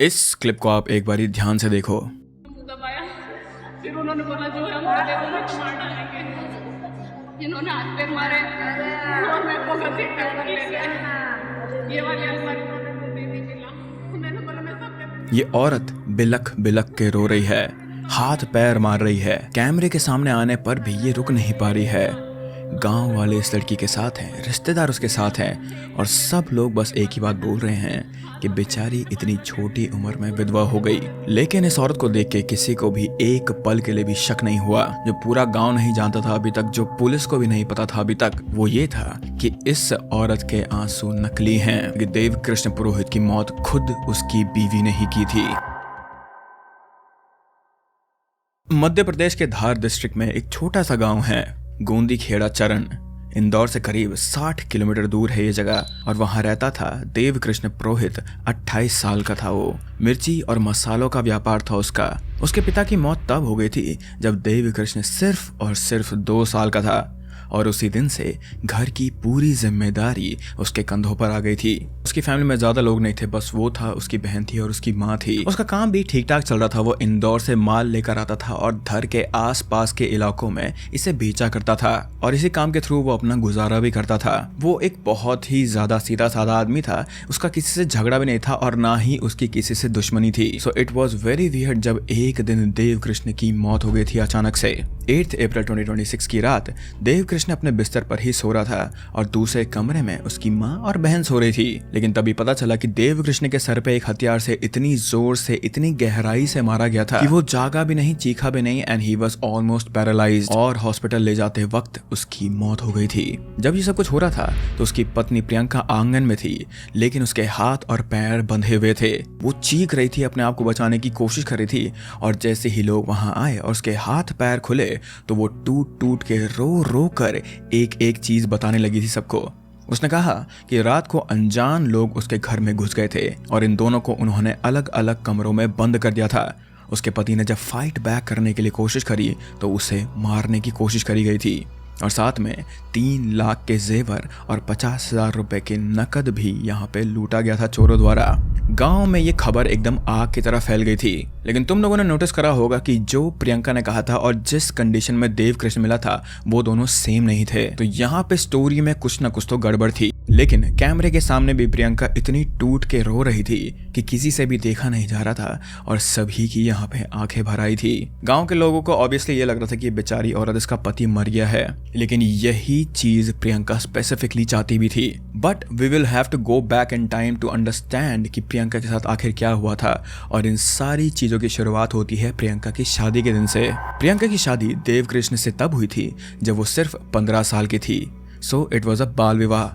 इस क्लिप को आप एक बारी ध्यान से देखो। दबाया, फिर उन्होंने बोला जो है हमारे को तो मार डालेंगे। इन्होंने हाथ पैर मारे और मेरे को घसीट कर ले गए। ये वाली अलमारी उन्होंने मुझे नहीं मिला। मैंने बोला मैं सब ये औरत बिलख बिलख के रो रही है, हाथ पैर मार रही है। कैमरे के सामने आने पर भी ये रुक नहीं पा रही है। गांव वाले इस लड़की के साथ हैं, रिश्तेदार उसके साथ हैं और सब लोग बस एक ही बात बोल रहे हैं कि बेचारी इतनी छोटी उम्र में विधवा हो गई। लेकिन इस औरत को देख के किसी को भी एक पल के लिए भी शक नहीं हुआ। जो पूरा गांव नहीं जानता था अभी तक, जो पुलिस को भी नहीं पता था अभी तक, वो ये था कि इस औरत के आंसू नकली हैं, कि देव कृष्ण पुरोहित की मौत खुद उसकी बीवी ने ही की थी। मध्य प्रदेश के धार डिस्ट्रिक्ट में एक छोटा सा गांव है, गोंदी खेड़ा चरण। इंदौर से करीब 60 किलोमीटर दूर है ये जगह और वहां रहता था देव कृष्ण पुरोहित। 28 साल का था वो। मिर्ची और मसालों का व्यापार था उसका। उसके पिता की मौत तब हो गई थी जब देव कृष्ण सिर्फ और सिर्फ 2 साल का था और उसी दिन से घर की पूरी जिम्मेदारी उसके कंधों पर आ गई थी। उसकी फैमिली में ज्यादा लोग नहीं थे, बस वो था, उसकी बहन थी और उसकी माँ थी। उसका काम भी ठीक ठाक चल रहा था। वो इंदौर से माल लेकर आता था और धर के आसपास के इलाकों में इसे बेचा करता था और इसी काम के थ्रू वो अपना गुजारा भी करता था। वो एक बहुत ही ज्यादा सीधा साधा आदमी था। उसका किसी से झगड़ा भी नहीं था और ना ही उसकी किसी से दुश्मनी थी। So it was very weird जब एक दिन देव कृष्ण की मौत हो गई थी अचानक से। 8 अप्रैल 2026 की रात देव कृष्ण अपने बिस्तर पर ही सो रहा था और दूसरे कमरे में उसकी माँ और बहन सो रही थी। लेकिन तभी पता चला कि देव कृष्ण के सर पे एक हथियार से इतनी जोर से, इतनी गहराई से मारा गया था कि वो जागा भी नहीं, चीखा भी नहीं and he was almost paralysed. और हॉस्पिटल ले जाते वक्त उसकी मौत हो गई थी। जब ये सब कुछ हो रहा था तो उसकी पत्नी प्रियंका आंगन में थी, लेकिन उसके हाथ और पैर बंधे हुए थे। वो चीख रही थी, अपने आप को बचाने की कोशिश कर रही थी और जैसे ही लोग वहां आए और उसके हाथ पैर खुले तो वो टूट टूट के रो रो कर एक एक चीज बताने लगी थी सबको। उसने कहा कि रात को अनजान लोग उसके घर में घुस गए थे और इन दोनों को उन्होंने अलग अलग कमरों में बंद कर दिया था। उसके पति ने जब फाइट बैक करने के लिए कोशिश करी तो उसे मारने की कोशिश करी गई थी और साथ में 3 लाख के जेवर और 50,000 रुपए के नकद भी यहाँ पे लूटा गया था चोरों द्वारा। गांव में ये खबर एकदम आग की तरह फैल गई थी। लेकिन तुम लोगों ने नोटिस करा होगा कि जो प्रियंका ने कहा था और जिस कंडीशन में देव कृष्ण मिला था वो दोनों सेम नहीं थे। तो यहाँ पे स्टोरी में कुछ ना कुछ तो गड़बड़ थी। लेकिन कैमरे के सामने भी प्रियंका इतनी टूट के रो रही थी कि किसी से भी देखा नहीं जा रहा था और सभी की यहाँ पे आंखें भर आई थी। गांव के लोगों को ऑब्वियसली ये लग रहा था कि बेचारी औरत, इसका पति मर गया है, लेकिन यही चीज प्रियंका स्पेसिफिकली चाहती भी थी। But we will have to go back in time to understand कि प्रियंका के साथ आखिर क्या हुआ था। और इन सारी चीजों की शुरुआत होती है प्रियंका की शादी के दिन से। प्रियंका की शादी देव कृष्ण से तब हुई थी जब वो सिर्फ 15 साल की थी। सो इट वॉज अ बाल विवाह।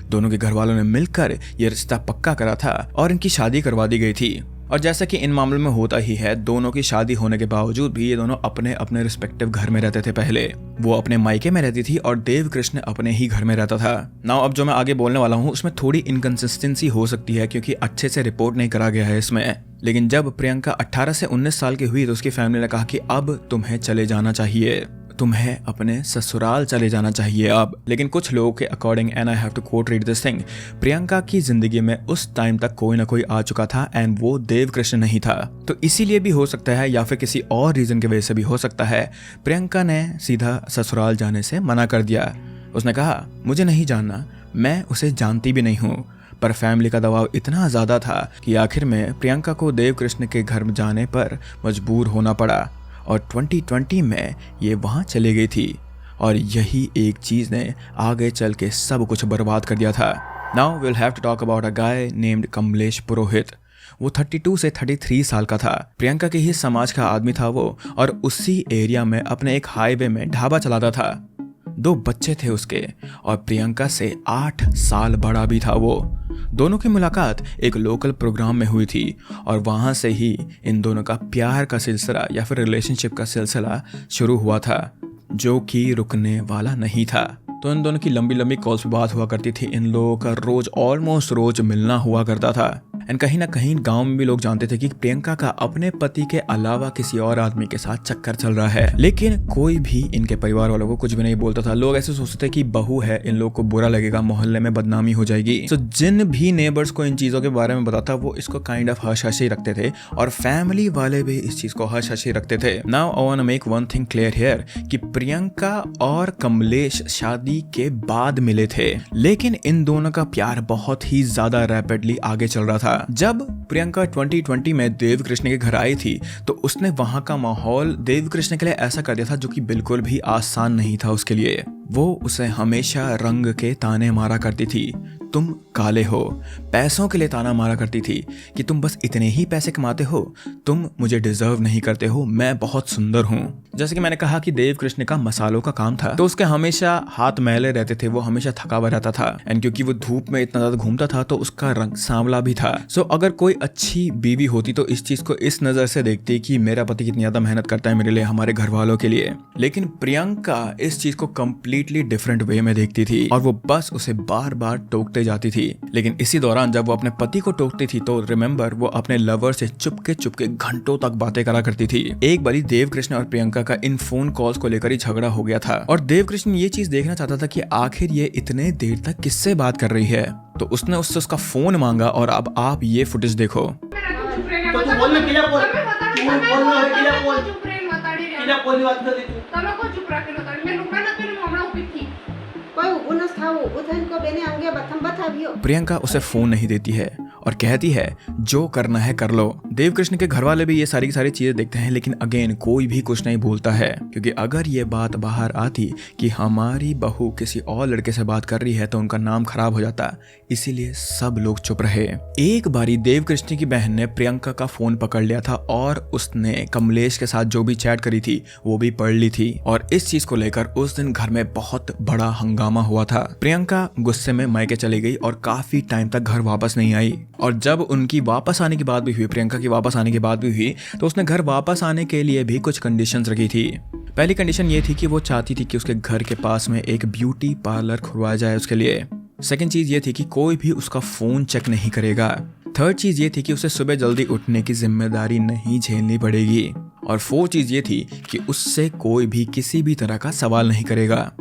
दोनों के घर वालों ने मिलकर ये रिश्ता पक्का करा था और इनकी शादी करवा दी गई थी। और जैसा कि इन मामलों में होता ही है, दोनों की शादी होने के बावजूद भी ये दोनों अपने अपने रिस्पेक्टिव घर में रहते थे। पहले वो अपने मायके में रहती थी और देव कृष्ण अपने ही घर में रहता था। नाउ अब जो मैं आगे बोलने वाला हूँ उसमें थोड़ी इनकंसिस्टेंसी हो सकती है क्योंकि अच्छे से रिपोर्ट नहीं करा गया है इसमें। लेकिन जब प्रियंका 18 से 19 साल की हुई तो उसकी फैमिली ने कहा कि अब तुम्हें चले जाना चाहिए, तुम्हें अपने ससुराल चले जाना चाहिए अब। लेकिन कुछ लोगों के according, and I have to quote read this thing, Priyanka की जिंदगी में उस टाइम तक कोई ना कोई आ चुका था एंड वो देव कृष्ण नहीं था। तो इसीलिए भी हो सकता है या फिर किसी और रीजन की वजह से भी हो सकता है, प्रियंका ने सीधा ससुराल जाने से मना कर दिया। उसने कहा मुझे नहीं जानना, मैं उसे जानती भी नहीं हूँ। पर फैमिली का दबाव इतना ज्यादा था कि आखिर में प्रियंका को देव कृष्ण के घर जाने पर मजबूर होना पड़ा और 2020 में ये वहां चली गई थी और यही एक चीज ने आगे चल के सब कुछ बर्बाद कर दिया था। Now will have to talk about a guy named Kamlesh Purohit. वो 32 से 33 साल का था। प्रियंका के ही समाज का आदमी था वो और उसी एरिया में अपने एक हाईवे में ढाबा चलाता था। 2 बच्चे थे उसके और प्रियंका से 8 साल बड़ा भी था वो। दोनों की मुलाकात एक लोकल प्रोग्राम में हुई थी और वहां से ही इन दोनों का प्यार का सिलसिला या फिर रिलेशनशिप का सिलसिला शुरू हुआ था, जो कि रुकने वाला नहीं था। तो इन दोनों की लंबी लंबी कॉल्स पे बात हुआ करती थी। इन लोगों का रोज, ऑलमोस्ट रोज मिलना हुआ करता था एंड कहीं ना कहीं गांव में भी लोग जानते थे कि प्रियंका का अपने पति के अलावा किसी और आदमी के साथ चक्कर चल रहा है, लेकिन कोई भी इनके परिवार वालों को कुछ भी नहीं बोलता था। लोग ऐसे सोचते थे कि बहू है, इन लोग को बुरा लगेगा, मोहल्ले में बदनामी हो जाएगी। तो जिन भी नेबर्स को इन चीजों के बारे में बताता वो इसको काइंड ऑफ हश हश ही रखते थे और फैमिली वाले भी इस चीज को हश हश ही रखते थे। Now I want to make one thing clear here कि प्रियंका और कमलेश शादी के बाद मिले थे, लेकिन इन दोनों का प्यार बहुत ही ज्यादा रैपिडली आगे चल रहा था। जब प्रियंका 2020 में देव कृष्ण के घर आई थी तो उसने वहां का माहौल देव कृष्ण के लिए ऐसा कर दिया था जो कि बिल्कुल भी आसान नहीं था उसके लिए। वो उसे हमेशा रंग के ताने मारा करती थी, तुम काले हो, पैसों के लिए ताना मारा करती थी कि तुम बस इतने ही पैसे कमाते हो, तुम मुझे डिजर्व नहीं करते हो, मैं बहुत सुंदर हूँ। जैसे कि मैंने कहा कि देव कृष्ण का मसालों का काम था तो उसके हमेशा हाथ मैले रहते थे, वो हमेशा थका हुआ रहता था एंड क्योंकि वो धूप में इतना ज्यादा घूमता था तो उसका रंग सांवला भी था। सो अगर कोई अच्छी बीवी होती तो इस चीज को इस नजर से देखती कि मेरा पति कितनी ज्यादा मेहनत करता है मेरे लिए, हमारे घर वालों के लिए। लेकिन प्रियंका इस चीज को कंप्लीटली डिफरेंट वे में देखती थी और वो बस उसे बार बार टोकते जाती थी। लेकिन इसी दौरान जब वो अपने पति को टोकती थी तो रिमेंबर वो अपने लवर से चुपके चुपके घंटों तक बातें करा करती थी। एक बारी देव कृष्ण और प्रियंका का इन फोन कॉल्स को लेकर ही झगड़ा हो गया था और देव कृष्ण ये चीज देखना चाहता था कि आखिर ये इतने देर तक किससे बात कर रही है, तो उसने उससे उसका फोन मांगा और अब आप ये फुटेज देखो। तो तू बोल ना किला बोल, तू बोल ना किला बोल, किला बोल ની વાત કરી તું તમે કો ચૂપ રાખેલો તમે મેં નુકસાન નથી કર્યું, હમણાં ઊભી થઈ કોઈ ઊભું ન થાવું, ઊભું થઈને કોઈ બેને અંગે બથમ બતાવ્યો। प्रियंका उसे फोन नहीं देती है और कहती है जो करना है कर लो। देव कृष्ण के घर वाले भी ये सारी की सारी चीजें देखते हैं, लेकिन अगेन कोई भी कुछ नहीं बोलता है क्योंकि अगर ये बात बाहर आती कि हमारी बहू किसी और लड़के से बात कर रही है तो उनका नाम खराब हो जाता, इसीलिए सब लोग चुप रहे। एक बारी देव कृष्ण की बहन ने प्रियंका का फोन पकड़ लिया था और उसने कमलेश के साथ जो भी चैट करी थी वो भी पढ़ ली थी और इस चीज को लेकर उस दिन घर में बहुत बड़ा हंगामा हुआ था। प्रियंका गुस्से में मायके चली गई और काफी टाइम तक घर वापस नहीं आई और जब उनकी वापस आने की बात भी हुई, प्रियंका की वापस आने की बात भी हुई, तो उसने घर वापस आने के लिए भी कुछ कंडीशंस रखी थी। पहली कंडीशन ये थी कि वो चाहती थी कि उसके घर के पास में एक ब्यूटी पार्लर खुलवाया जाए उसके लिए। सेकंड चीज ये थी कि कोई भी उसका फोन चेक नहीं करेगा। थर्ड चीज ये थी कि उसे सुबह जल्दी उठने की जिम्मेदारी नहीं झेलनी पड़ेगी और फोर्थ चीज ये थी कि उससे कोई भी किसी भी तरह का सवाल नहीं करेगा।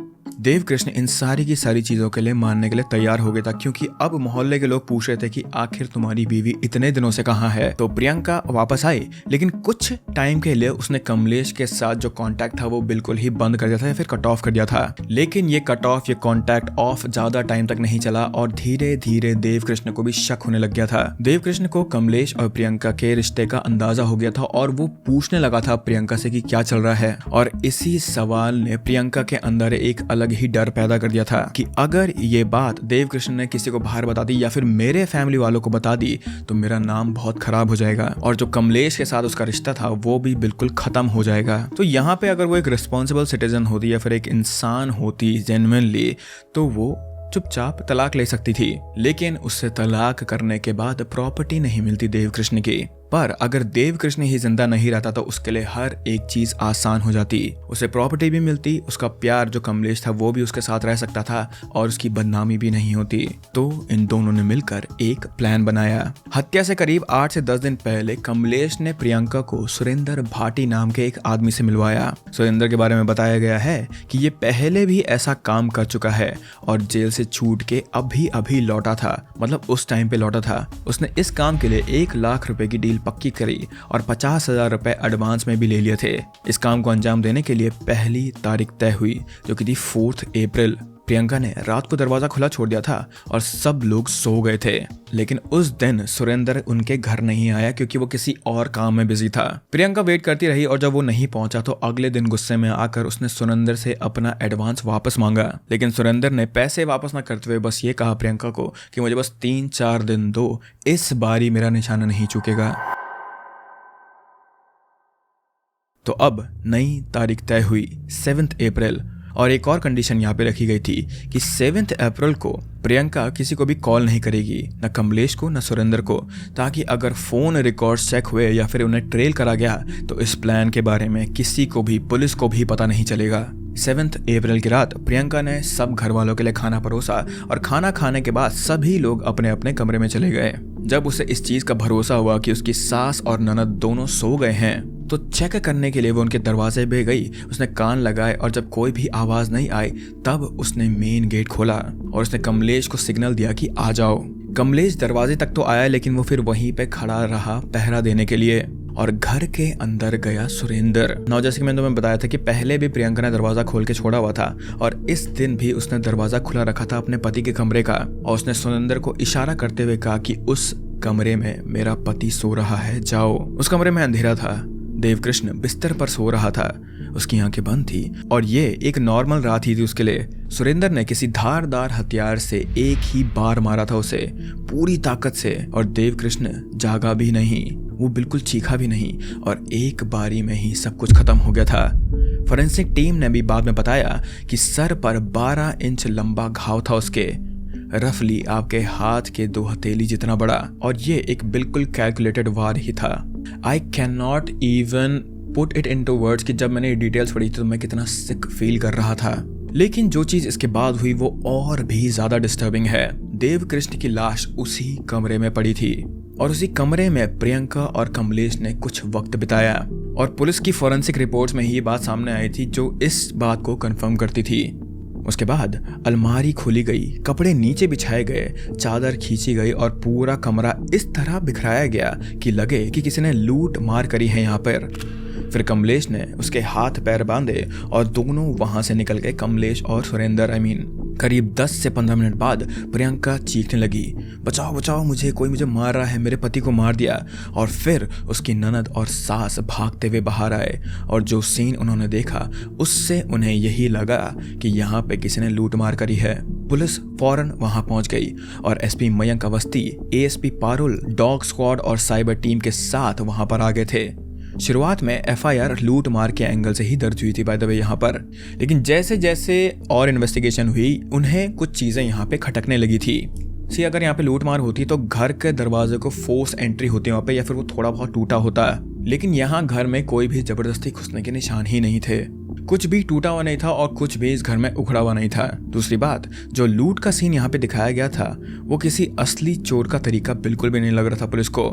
देव कृष्ण इन सारी की सारी चीजों के लिए मानने के लिए तैयार हो गया था क्योंकि अब मोहल्ले के लोग पूछ रहे थे कि आखिर तुम्हारी बीवी इतने दिनों से कहाँ है। तो प्रियंका वापस आई, लेकिन कुछ टाइम के लिए उसने कमलेश के साथ जो कांटेक्ट था वो बिल्कुल ही बंद कर दिया था या फिर कट ऑफ कर दिया था। लेकिन ये कट ऑफ, ये कांटेक्ट ऑफ ज्यादा टाइम तक नहीं चला और धीरे धीरे देव कृष्ण को भी शक होने लग गया था। देव कृष्ण को कमलेश और प्रियंका के रिश्ते का अंदाजा हो गया था और वो पूछने लगा था प्रियंका से कि क्या चल रहा है और इसी सवाल ने प्रियंका के अंदर एक अलग ही डर पैदा कर दिया था कि अगर ये बात देव कृष्ण ने किसी को बाहर बता दी या फिर मेरे फैमिली वालों को बता दी तो मेरा नाम बहुत खराब हो जाएगा और जो कमलेश के साथ उसका रिश्ता था वो भी बिल्कुल खत्म हो जाएगा। तो यहाँ पे अगर वो एक रिस्पॉन्सिबल सिटीजन होती या फिर एक इंसान होती जेन्युइनली तो वो चुपचाप तलाक ले सकती थी, लेकिन उससे तलाक करने के बाद प्रॉपर्टी नहीं मिलती देव कृष्ण की। पर अगर देव कृष्ण ही जिंदा नहीं रहता तो उसके लिए हर एक चीज आसान हो जाती, उसे प्रॉपर्टी भी मिलती, उसका प्यार जो कमलेश था वो भी उसके साथ रह सकता था और उसकी बदनामी भी नहीं होती। तो इन दोनों ने मिलकर एक प्लान बनाया। हत्या से करीब 8 से 10 दिन पहले कमलेश ने प्रियंका को सुरेंद्र भाटी नाम के एक आदमी से मिलवाया। सुरेंद्र के बारे में बताया गया है कि ये पहले भी ऐसा काम कर चुका है और जेल से छूट के अभी अभी लौटा था, मतलब उस टाइम पे लौटा था। उसने इस काम के लिए 1 लाख रुपए की डील पक्की करी और 50,000 रुपए एडवांस में भी ले लिए थे। इस काम को अंजाम देने के लिए पहली तारीख तय हुई जो कि थी 4 अप्रैल। प्रियंका ने रात को दरवाजा खुला छोड़ दिया था और सब लोग सो गए थे, लेकिन उस दिन सुरेंद्र उनके घर नहीं आया क्योंकि वो किसी और काम में बिजी था। प्रियंका वेट करती रही और जब वो नहीं पहुंचा तो अगले दिन गुस्से में आकर उसने सुरेंद्र से अपना एडवांस वापस मांगा, लेकिन सुरेंद्र ने पैसे वापस न करते हुए बस ये कहा प्रियंका को कि मुझे बस 3-4 दिन दो, इस बारी मेरा निशाना नहीं चूकेगा। तो अब नई तारीख तय हुई 7 अप्रैल और एक और कंडीशन यहाँ पे रखी गई थी कि 7 अप्रैल को प्रियंका किसी को भी कॉल नहीं करेगी, न कमलेश को न सुरेंद्र को, ताकि अगर फोन रिकॉर्ड्स चेक हुए या फिर उन्हें ट्रेल करा गया तो इस प्लान के बारे में किसी को भी, पुलिस को भी पता नहीं चलेगा। 7 अप्रैल की रात प्रियंका ने सब घर वालों के लिए खाना परोसा और खाना खाने के बाद सभी लोग अपने अपने कमरे में चले गए। जब उसे इस चीज का भरोसा हुआ कि उसकी सास और ननद दोनों सो गए हैं तो चेक करने के लिए वो उनके दरवाजे पे गई। उसने कान लगाए और जब कोई भी आवाज नहीं आई तब उसने मेन गेट खोला और उसने कमलेश को सिग्नल दिया कि आ जाओ। कमलेश दरवाजे तक तो आया लेकिन वो फिर वहीं पे खड़ा रहा पहरा देने के लिए और घर के अंदर गया सुरेंद्र। ना जैसे कि मैंने तुम्हें बताया था कि पहले भी प्रियंका ने दरवाजा खोल के छोड़ा हुआ था और इस दिन भी उसने दरवाजा खुला रखा था अपने पति के कमरे का और उसने सुरेंद्र को इशारा करते हुए कहा कि उस कमरे में मेरा पति सो रहा है, जाओ। उस कमरे में अंधेरा था। देवकृष्ण बिस्तर पर सो रहा था, उसकी आंखें बंद थी और ये एक नॉर्मल रात ही थी उसके लिए। सुरेंद्र ने किसी धारदार हथियार से एक ही बार मारा था उसे पूरी ताकत से और देवकृष्ण जागा भी नहीं, वो बिल्कुल चीखा भी नहीं और एक बारी में ही सब कुछ खत्म हो गया था। फोरेंसिक टीम ने भी बाद में बताया कि सर पर 12 इंच लंबा घाव था उसके, रफली आपके हाथ के 2 हथेली जितना बड़ा और ये एक बिल्कुल कैलकुलेटेड वार ही था। I can not even put it into words कि जब मैंने डिटेल्स पढ़ी थी तो मैं कितना सिक फील कर रहा था। लेकिन जो चीज इसके बाद हुई वो और भी ज्यादा डिस्टर्बिंग है। देवकृष्ण की लाश उसी कमरे में पड़ी थी और उसी कमरे में प्रियंका और कमलेश ने कुछ वक्त बिताया और पुलिस की फोरेंसिक रिपोर्ट्स में ही ये बात सामने आई थी जो इस बात को कंफर्म करती थी। उसके बाद अलमारी खोली गई, कपड़े नीचे बिछाए गए, चादर खींची गई और पूरा कमरा इस तरह बिखराया गया कि लगे कि किसी ने लूट मार करी है यहाँ पर। फिर कमलेश ने उसके हाथ पैर बांधे और दोनों वहां से निकल गए, कमलेश और सुरेंद्र। करीब 10 से 15 मिनट बाद प्रियंका चीखने लगी, बचाओ बचाओ मुझे, कोई मुझे मार रहा है, मेरे पति को मार दिया। और फिर उसकी ननद और सास भागते हुए बाहर आए और जो सीन उन्होंने देखा उससे उन्हें यही लगा कि यहाँ पे किसी ने लूट मार करी है। पुलिस फौरन वहां पहुंच गई और SP Mayank Awasthi, ASP Parul, dog squad और साइबर टीम के साथ वहां पर आ गए थे। शुरुआत में एफआईआर लूट मार के एंगल से ही दर्ज हुई थी बाय द वे यहाँ पर, लेकिन जैसे जैसे और इन्वेस्टिगेशन हुई उन्हें कुछ चीजें यहाँ पे खटकने लगी थी। अगर यहाँ पे लूट मार होती तो घर के दरवाजे को फोर्स एंट्री होती वहाँ पे या फिर वो थोड़ा बहुत टूटा होता, लेकिन यहाँ घर में कोई भी जबरदस्ती घुसने के निशान ही नहीं थे। कुछ भी टूटा हुआ नहीं था और कुछ भी इस घर में उखड़ा हुआ नहीं था। दूसरी बात, जो लूट का सीन यहाँ पे दिखाया गया था वो किसी असली चोर का तरीका बिल्कुल भी नहीं लग रहा था पुलिस को।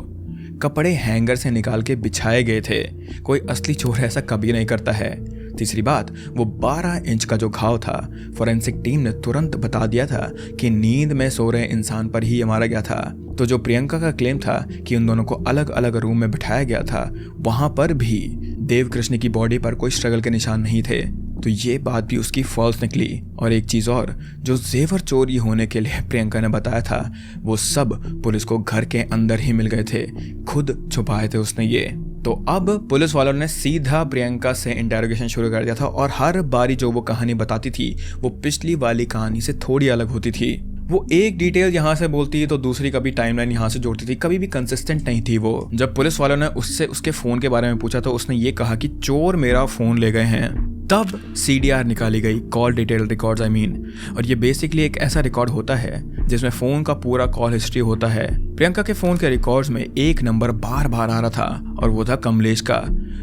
कपड़े हैंगर से निकाल के बिछाए गए थे, कोई असली चोर ऐसा कभी नहीं करता है। तीसरी बात, वो 12 इंच का जो घाव था फोरेंसिक टीम ने तुरंत बता दिया था कि नींद में सो रहे इंसान पर ही ये मारा गया था। तो जो प्रियंका का क्लेम था कि उन दोनों को अलग अलग रूम में बिठाया गया था, वहां पर भी देवकृष्ण की बॉडी पर कोई स्ट्रगल के निशान नहीं थे। तो ये बात भी उसकी फॉल्स निकली। और एक चीज और, जो जेवर चोरी होने के लिए प्रियंका ने बताया था वो सब पुलिस को घर के अंदर ही मिल गए थे, खुद छुपाए थे उसने ये। तो अब पुलिस वालों ने सीधा प्रियंका से इंटेरोगेशन शुरू कर दिया था और हर बारी जो वो कहानी बताती थी वो पिछली वाली कहानी से थोड़ी अलग होती थी। वो एक डिटेल यहाँ से बोलती तो दूसरी कभी टाइमलाइन यहाँ से जोड़ती थी, कभी भी कंसिस्टेंट नहीं थी वो। जब पुलिस वालों ने उससे उसके फोन के बारे में पूछा तो उसने ये कहा कि चोर मेरा फोन ले गए हैं। तब CDR निकाली गई, कॉल डिटेल रिकॉर्ड्स और ये बेसिकली एक ऐसा रिकॉर्ड होता है जिसमें फोन का पूरा कॉल हिस्ट्री होता है। प्रियंका के फोन के रिकॉर्ड्स में एक नंबर बार बार आ रहा था और वो था कमलेश का।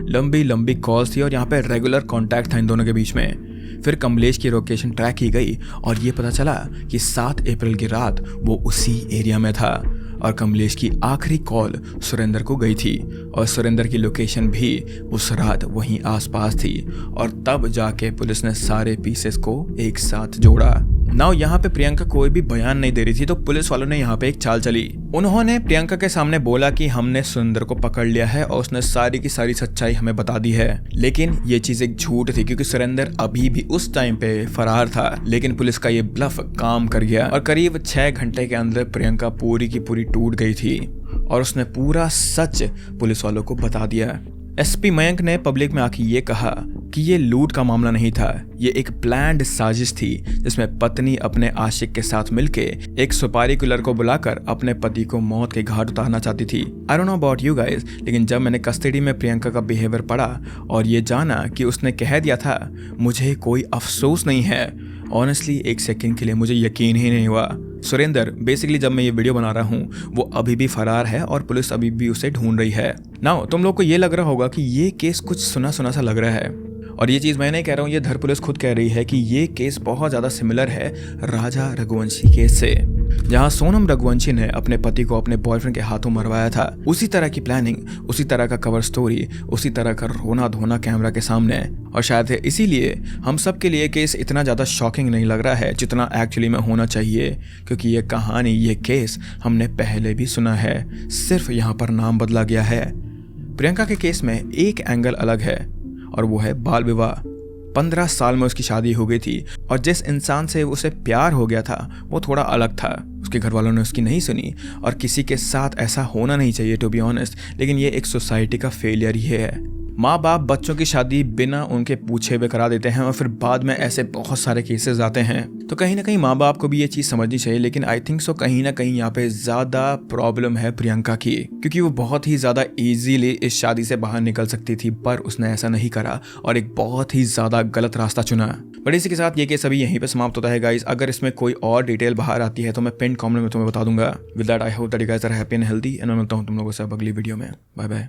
लंबी लंबी कॉल्स थी और यहाँ पे रेगुलर कॉन्टैक्ट था इन दोनों के बीच में। फिर कमलेश की लोकेशन ट्रैक की गई और ये पता चला कि 7 अप्रैल की रात वो उसी एरिया में था और कमलेश की आखिरी कॉल सुरेंद्र को गई थी और सुरेंद्र की लोकेशन भी उस रात वहीं आसपास थी। और तब जाके पुलिस ने सारे पीसेस को एक साथ जोड़ा। नाउ यहाँ पे प्रियंका कोई भी बयान नहीं दे रही थी तो पुलिस वालों ने यहाँ पे एक चाल चली। उन्होंने प्रियंका के सामने बोला कि हमने सुरेंद्र को पकड़ लिया है और उसने सारी की सारी सच्चाई हमें बता दी है। लेकिन ये चीज एक झूठ थी क्योंकि सुरेंद्र अभी भी उस टाइम पे फरार था। लेकिन पुलिस का ये ब्लफ काम कर गया और करीब 6 घंटे के अंदर प्रियंका पूरी की पूरी टूट गई थी और उसने पूरा सच पुलिस वालों को बता दिया। एसपी मयंक ने पब्लिक में आके ये कहा कि ये लूट का मामला नहीं था, ये एक प्लान्ड साजिश थी जिसमें पत्नी अपने आशिक के साथ मिलके एक सुपारी किलर को बुलाकर अपने पति को मौत के घाट उतारना चाहती थी। I don't know about you guys, लेकिन जब मैंने कस्टडी में प्रियंका का बिहेवियर पढ़ा और ये जाना कि उसने कह दिया था मुझे कोई अफसोस नहीं है, ऑनेस्टली एक सेकंड के लिए मुझे यकीन ही नहीं हुआ। सुरेंद्र बेसिकली जब मैं ये वीडियो बना रहा हूँ वो अभी भी फरार है और पुलिस अभी भी उसे ढूंढ रही है। नाउ तुम लोग को ये लग रहा होगा कि ये केस कुछ सुना सुना सा लग रहा है और ये चीज़ मैं नहीं कह रहा हूँ, ये धर पुलिस खुद कह रही है कि ये केस बहुत ज़्यादा सिमिलर है राजा रघुवंशी केस से। जहां सोनम रघुवंशी ने अपने पति को अपने बॉयफ्रेंड के हाथों मरवाया था, उसी तरह की प्लानिंग, उसी तरह का कवर स्टोरी, उसी तरह का रोना धोना कैमरा के सामने। और शायद इसीलिए हम सब के लिए केस इतना ज़्यादा शॉकिंग नहीं लग रहा है जितना एक्चुअली में होना चाहिए, क्योंकि ये कहानी, ये केस हमने पहले भी सुना है, सिर्फ यहाँ पर नाम बदला गया है। प्रियंका के केस में एक एंगल अलग है और वो है बाल विवाह। 15 साल में उसकी शादी हो गई थी और जिस इंसान से उसे प्यार हो गया था वो थोड़ा अलग था। उसके घर वालों ने उसकी नहीं सुनी और किसी के साथ ऐसा होना नहीं चाहिए टू बी ऑनेस्ट, लेकिन ये एक सोसाइटी का फेलियर ही है। माँ बाप बच्चों की शादी बिना उनके पूछे हुए करा देते हैं और फिर बाद में ऐसे बहुत सारे केसेस आते हैं। तो कहीं ना कहीं माँ बाप को भी ये चीज़ समझनी चाहिए, लेकिन आई थिंक सो कहीं ना कहीं यहाँ पे ज़्यादा प्रॉब्लम है प्रियंका की, क्योंकि वो बहुत ही ज़्यादा ईजीली इस शादी से बाहर निकल सकती थी, पर उसने ऐसा नहीं करा और एक बहुत ही ज़्यादा गलत रास्ता चुना। बट इसी के साथ ये केस अभी यहीं पे समाप्त होता है गाइस। अगर इसमें कोई और डिटेल बाहर आती है तो मैं पिन कमेंट में तुम्हें बता दूंगा। With that I hope that you guys are happy and healthy, एंड मैं मिलता हूँ तुम लोगों से अब अगली वीडियो में। Bye bye.